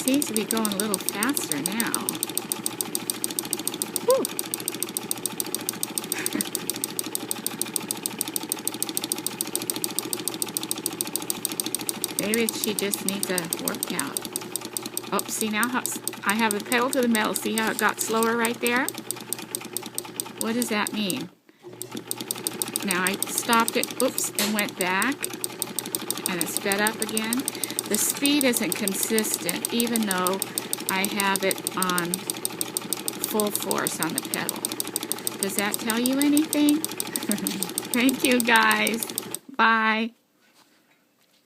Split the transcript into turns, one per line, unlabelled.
seems to be going a little faster now. Whew. Maybe she just needs a workout. Oh, see now how I have the pedal to the metal. See how it got slower right there? What does that mean? Now I stopped it, oops, and went back, and it sped up again. The speed isn't consistent, even though I have it on full force on the pedal. Does that tell you anything? Thank you, guys. Bye.